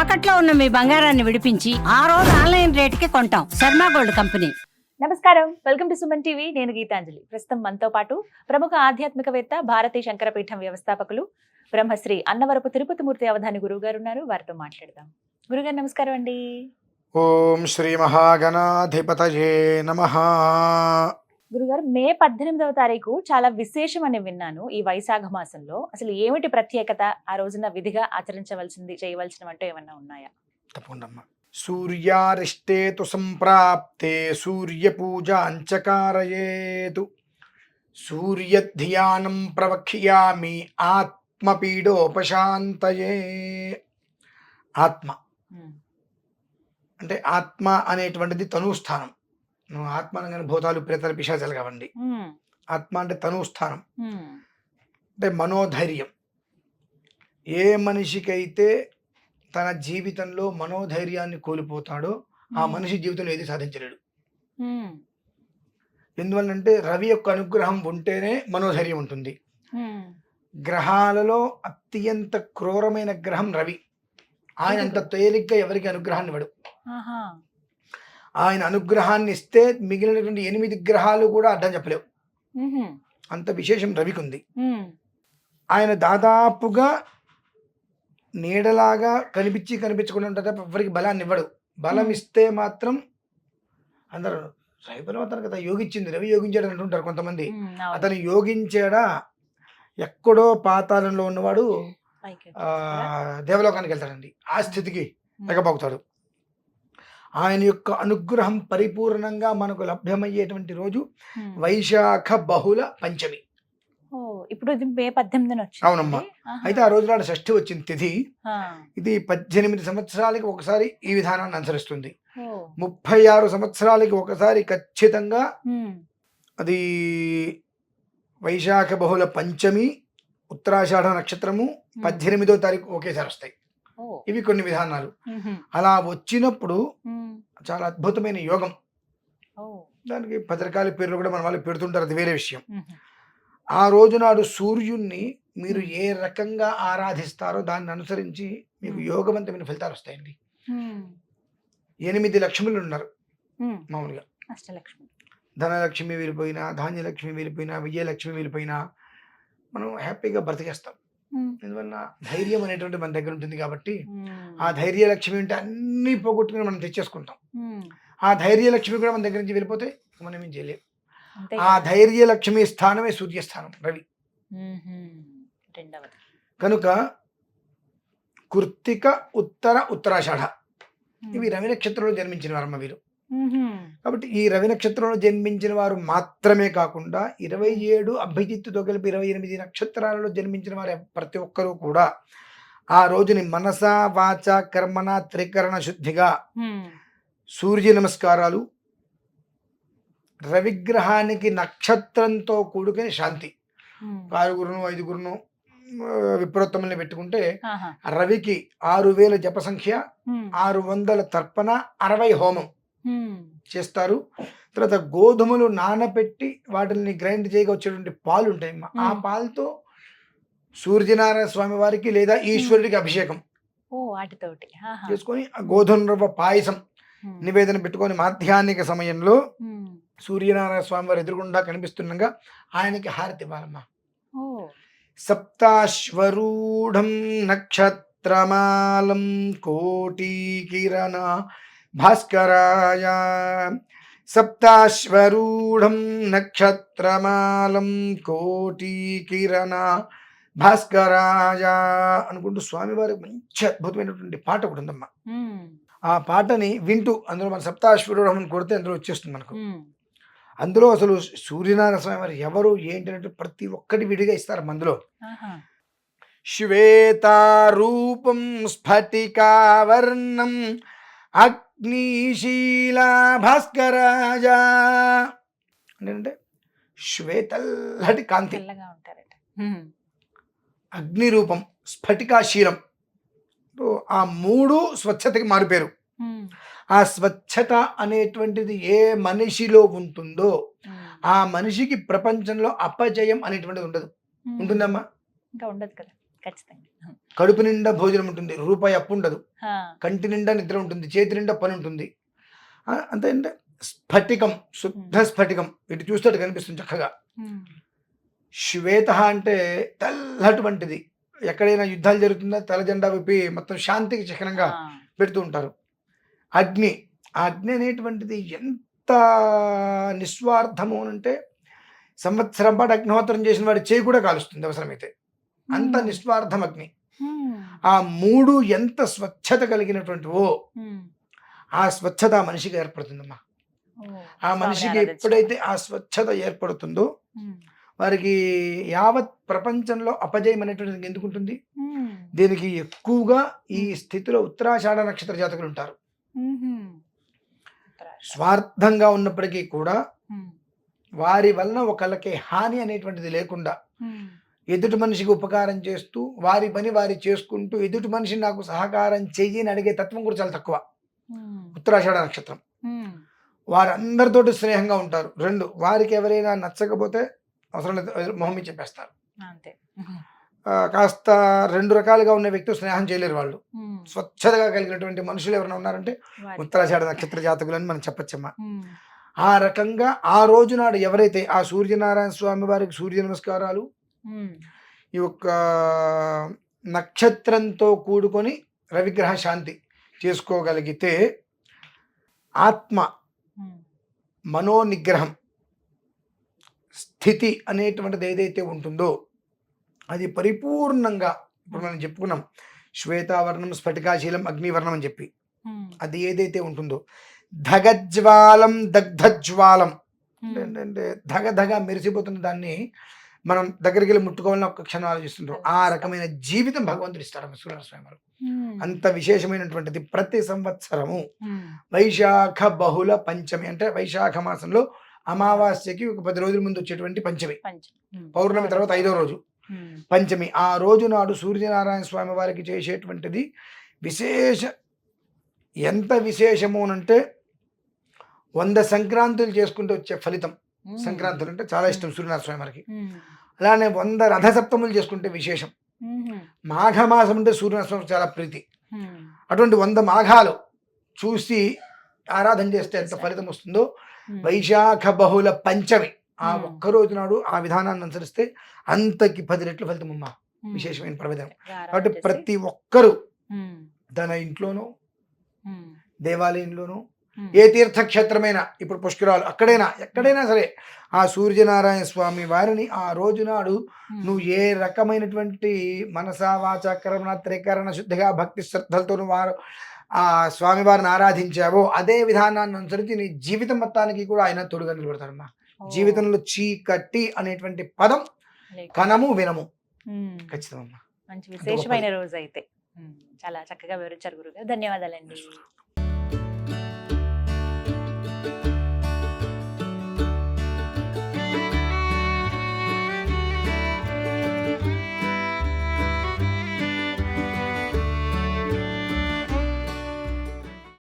తాకట్లో ఉన్న మీ బంగారాన్ని విడిపించి ఆ రోజు ఆన్లైన్ రేటుకి కొంటాం. Sharma gold company. నమస్కారం, వెల్కమ్ టు సుమన్ టీవీ. నేను గీతాంజలి. ప్రస్తుతం మనతో పాటు ప్రముఖ ఆధ్యాత్మికవేత్త, భారతీయ శంకరపీఠం వ్యవస్థాపకులు, బ్రహ్మశ్రీ అన్నవరపు తిరుపతిమూర్తి అవధాని గురువు గారు ఉన్నారు. వారితో మాట్లాడదాం. గురుగారు నమస్కారం అండి. ఓం శ్రీ మహాగణాధిపతయే నమః. గురుగారు, మే 18వ తారీఖు చాలా విశేషం అని విన్నాను. ఈ వైశాఖ మాసంలో అసలు ఏమిటి ప్రత్యేకత? ఆ రోజున విధిగా ఆచరించవలసింది, చేయవలసినవంటూ ఏమన్నా ఉన్నాయా? తప్పకుండా. సూర్యారిష్టేతు సంప్రాప్తే సూర్యపూజాంచకారయేతు సూర్యధ్యానం ప్రవక్ష్యామి ఆత్మపీడోపశాంతయే. ఆత్మ అంటే ఆత్మ అనేటువంటిది తనుస్థానం. నువ్వు ఆత్మ అనగానే భూతాలు, ప్రేతాలు, పిశాచాలు కావండి. ఆత్మ అంటే తనుస్థానం, అంటే మనోధైర్యం. ఏ మనిషికైతే తన జీవితంలో మనోధైర్యాన్ని కోల్పోతాడో ఆ మనిషి జీవితంలో ఏది సాధించలేడు. ఎందువల్లంటే రవి యొక్క అనుగ్రహం ఉంటేనే మనోధైర్యం ఉంటుంది. గ్రహాలలో అత్యంత క్రూరమైన గ్రహం రవి. ఆయన అంత తేలిగ్గా ఎవరికి అనుగ్రహాన్ని ఇవ్వడు. ఆయన అనుగ్రహాన్ని ఇస్తే మిగిలినటువంటి 8 గ్రహాలు కూడా అడ్డం చెప్పలేవు. అంత విశేషం రవికి ఉంది. ఆయన దాదాపుగా నీడలాగా కనిపించకుండా ఉంటుంది తప్ప ఎవరికి బలాన్ని ఇవ్వడు. బలం ఇస్తే మాత్రం అందరూ రవిపర్వతానికి కదా యోగించింది, రవి యోగించాడు అంటుంటారు కొంతమంది. అతను యోగించాడా? ఎక్కడో పాతాళంలో ఉన్నవాడు దేవలోకానికి వెళ్తాడండి. ఆ స్థితికి ఎగబాగుతాడు. ఆయన యొక్క అనుగ్రహం పరిపూర్ణంగా మనకు లభ్యమయ్యేటువంటి రోజు వైశాఖ బహుళ పంచమి. ఇప్పుడు మే 18 వచ్చింది. అవునమ్మా. అయితే ఆ రోజు నాడు షష్ఠి వచ్చింది తిథి. ఇది 18 సంవత్సరాలకి ఒకసారి ఈ విధానాన్ని అనుసరిస్తుంది. 36 సంవత్సరాలకి ఒకసారి ఖచ్చితంగా అది వైశాఖ బహుళ పంచమి, ఉత్తరాషాఢ నక్షత్రము 18వ తారీఖు ఒకేసారి వస్తాయి. ఇవి కొన్ని విధానాలు. అలా వచ్చినప్పుడు చాలా అద్భుతమైన యోగం. దానికి భద్రకాళి పేర్లు కూడా మన వాళ్ళు పెడుతుంటారు, అది వేరే విషయం. ఆ రోజు నాడు సూర్యుణ్ణి మీరు ఏ రకంగా ఆరాధిస్తారో దాన్ని అనుసరించి మీకు యోగవంతమైన ఫలితాలు వస్తాయండి. 8 లక్ష్ములు ఉన్నారు మామూలుగా. ధనలక్ష్మి వెళ్ళిపోయినా, ధాన్యలక్ష్మి వెళ్ళిపోయినా, విజయలక్ష్మి వెళ్ళిపోయినా మనం హ్యాపీగా బ్రతికేస్తాం. ఎందువల్ల ధైర్యం అనేటువంటి మన దగ్గర ఉంటుంది కాబట్టి. ఆ ధైర్యలక్ష్మి ఉంటే అన్ని పోగొట్టుకుని మనం తెచ్చేసుకుంటాం. ఆ ధైర్యలక్ష్మి కూడా మన దగ్గర నుంచి వెళ్ళిపోతే మనం ఏం చేయలేం. ఆ ధైర్యలక్ష్మి స్థానమే సూర్యస్థానం, రవి. కనుక కృత్తిక, ఉత్తరాషాఢ ఇవి రవి నక్షత్రంలో జన్మించిన వారమ్మ వీరు. కాబట్టి ఈ రవి నక్షత్రంలో జన్మించిన వారు మాత్రమే కాకుండా 27 అభిజిత్తుతో కలిపి 28 నక్షత్రాలలో జన్మించిన వారు ప్రతి ఒక్కరూ కూడా ఆ రోజుని మనస, వాచ, కర్మణ త్రికరణ శుద్ధిగా సూర్య నమస్కారాలు, రవిగ్రహానికి నక్షత్రంతో కూడుకుని శాంతి, 6 5 విప్రోత్తముల్ని పెట్టుకుంటే రవికి 6000 జప సంఖ్య, 600 తర్పణ, 60 హోమం చేస్తారు. తర్వాత గోధుమలు నానబెట్టి వాటిని గ్రైండ్ చేయగా వచ్చేటువంటి పాలు ఉంటాయి. ఆ పాలతో సూర్యనారాయణ స్వామి వారికి లేదా ఈశ్వరుడికి అభిషేకం చేసుకొని ఆ గోధుమ రవ్వ పాయసం నివేదన పెట్టుకొని మాధ్యాహ్నిక సమయంలో సూర్యనారాయణ స్వామి వారు ఎదురుగుండా కనిపిస్తుండగా ఆయనకి హారతి ఇవ్వాలమ్మా. సప్తాశ్వరూఢం నక్షత్రమాలం కోటి కిరణ భాస్కరాయ, సప్తాశ్వరూఢం నక్షత్రమాలం కోటి కిరణ భాస్కరాయ అనుకుంటూ స్వామివారి మంచి అద్భుతమైనటువంటి పాట ఒకటి ఉందమ్మా. ఆ పాటని వింటూ అందులో మన సప్తాశ్వరూఢం అని కొడితే అందులో వచ్చేస్తుంది మనకు. అందులో అసలు సూర్యనారాయణ స్వామి వారు ఎవరు ఏంటి అంటే ప్రతి ఒక్కటి విడిగా ఇస్తారు. అందులో శ్వేతారూపం స్ఫటికావర్ణం అగ్నిశీలా భాస్కరాజ అంటే శ్వేతల్లటి కాంతి, అగ్ని రూపం, స్ఫటికాశీలం. ఆ 3 స్వచ్ఛతకి మారిపోయారు. ఆ స్వచ్ఛత అనేటువంటిది ఏ మనిషిలో ఉంటుందో ఆ మనిషికి ప్రపంచంలో అపజయం అనేటువంటిది ఉండదు. ఉంటుందమ్మా? ఇంకా ఉండదు కదా. ఖచ్చితంగా. కడుపు నిండా భోజనం ఉంటుంది, రూపాయి అప్పు ఉండదు, ఆ, కంటి నిండా నిద్ర ఉంటుంది, చేతి నిండా పని ఉంటుంది. అంతే అంటే స్ఫటికం, శుద్ధ స్ఫటికం, ఇటు చూస్తే అటు కనిపిస్తుంది చక్కగా. ఉమ్, శ్వేత అంటే తెల్లటువంటిది, ఎక్కడైనా యుద్ధాలు జరుగుతుందా తెల్ల జెండా విప్పి మొత్తం శాంతికి చిహ్నంగా ఆ, పెడుతూ ఉంటారు. అగ్ని, ఆ అగ్ని అనేటువంటిది ఎంత నిస్వార్థము అని అంటే సంవత్సరం పాటు అగ్నిహోత్రం చేసిన వాడి చేయి కూడా కాలుస్తుంది అవసరమైతే, అంత ఉమ్, నిస్వార్థం అగ్ని. ఉమ్, ఆ మూడు ఎంత స్వచ్ఛత కలిగినటువంటివో ఉమ్. ఆ స్వచ్ఛత ఆ మనిషికి ఏర్పడుతుందమ్మా. ఓ, ఆ స్వామిని మనిషికి ఆరాధించడం. ఎప్పుడైతే ఆ స్వచ్ఛత ఏర్పడుతుందో ఉమ్, వారికి యావత్ ప్రపంచంలో అపజయం అనేటువంటిది ఎందుకు ఉంటుంది? ఉమ్, దీనికి ఎక్కువగా ఈ స్థితిలో ఉత్తరాషాఢ నక్షత్ర జాతకులు ఉంటారు. ఉమ్, స్వార్థంగా ఉన్నప్పటికీ కూడా ఉమ్, వారి వలన ఒకళ్ళకి హాని అనేటువంటిది లేకుండా ఉమ్, ఎదుటి మనిషికి ఉపకారం చేస్తూ వారి పని వారి చేసుకుంటూ ఎదుటి మనిషి నాకు సహకారం చెయ్యి అని అడిగే తత్వం కూడా చాలా తక్కువ ఉమ్, ఉత్తరాషాఢ నక్షత్రం. ఉమ్, వారందరితోటి స్నేహంగా ఉంటారు. రెండు, వారికి ఎవరైనా నచ్చకపోతే అవసరం లేదు మొహం మీద చెప్పేస్తారు. అంతే. కాస్త రెండు రకాలుగా ఉన్న వ్యక్తులు స్నేహం చేయలేరు. వాళ్ళు ఉమ్, స్వచ్ఛతగా కలిగినటువంటి మనుషులు ఎవరైనా ఉన్నారంటే వారి- ఉత్తరాషాఢ నక్షత్ర జాతకులు అని మనం చెప్పచ్చమ్మా. ఉమ్, ఆ రకంగా ఆ రోజు నాడు ఎవరైతే ఆ సూర్యనారాయణ స్వామి వారికి సూర్య నమస్కారాలు, ఉమ్, ఈ యొక్క నక్షత్రంతో కూడుకొని రవిగ్రహ శాంతి చేసుకోగలిగితే ఆత్మ ఉమ్, మనోనిగ్రహం స్థితి అనేటువంటిది ఏదైతే ఉంటుందో అది పరిపూర్ణంగా, ఇప్పుడు మనం చెప్పుకున్నాం శ్వేతావర్ణం, స్ఫటికాశీలం, అగ్నివర్ణం అని చెప్పి, ఉమ్, అది ఏదైతే ఉంటుందో ధగజ్వాలం, దగ్ధజ్వాలం ఉమ్, ఏంటంటే ధగ ధగ మెరిసిపోతున్న దాన్ని మనం దగ్గరికి వెళ్ళి ముట్టుకోవాలని ఒక్క క్షణం ఆలోచిస్తుంటాం. ఆ రకమైన జీవితం భగవంతుడు ఇస్తాడు సూర్యస్వామి వారు. ఉమ్, అంత విశేషమైనటువంటిది. ప్రతి సంవత్సరము ఉమ్, వైశాఖ బహుళ పంచమి అంటే వైశాఖ మాసంలో అమావాస్యకి ఒక 10 రోజుల ముందు వచ్చేటువంటి పంచమి, పంచం. ఉమ్, పౌర్ణమి తర్వాత 5వ రోజు ఉమ్, పంచమి. ఆ రోజు నాడు సూర్యనారాయణ స్వామి వారికి చేసేటువంటిది విశేష, ఎంత విశేషము అనంటే 100 సంక్రాంతులు చేసుకుంటూ వచ్చే ఫలితం. ఉమ్, సంక్రాంతులు అంటే చాలా ఇష్టం సూర్యనారాయణ స్వామి వారికి. ఉమ్, అలానే 100 రథసప్తములు చేసుకుంటే విశేషం. ఉమ్, మాఘమాసం అంటే సూర్యనారాయణ స్వామికి చాలా ప్రీతి. ఉమ్, అటువంటి 100 మాఘాలు చూసి ఆరాధన చేస్తే ఎంత ఫలితం వస్తుందో, ఉమ్, వైశాఖ బహుళ పంచమి ఆ Hmm. ఒక్క రోజు నాడు ఆ విధానాన్ని అనుసరిస్తే అంతకి 10 రెట్లు ఫలితం అమ్మా. ఉమ్, విశేషమైన ప్రవేదనం. ఆరాధన కాబట్టి చేసి, ప్రతి ఒక్కరూ ఉమ్, తన ఇంట్లోనూ ఉమ్, దేవాలయంలోనూ ఉమ్, ఏ తీర్థక్షేత్రమైనా, ఇప్పుడు పుష్కరాలు అక్కడైనా ఎక్కడైనా సరే ఆ సూర్యనారాయణ స్వామి వారిని ఆ రోజు నాడు ఉమ్, నువ్వు ఏ రకమైనటువంటి మనసా వాచ కర్మణ త్రికరణ శుద్ధిగా భక్తి శ్రద్ధలతో నువ్వు ఆ స్వామివారిని ఆరాధించావో అదే విధానాన్ని అనుసరించి నీ జీవితం మొత్తానికి కూడా ఆయన తోడుగా నిలబడతాడమ్మా. ఓ, జీవితంలో చీకటి అనేటువంటి పదం లేక- కనము వినము. ఉమ్, ఖచ్చితమమ్మా. మంచి విశేషమైన రోజు అయితే. ఉమ్, చాలా చక్కగా వివరించారు గురుగారు. ధన్యవాదాలండి.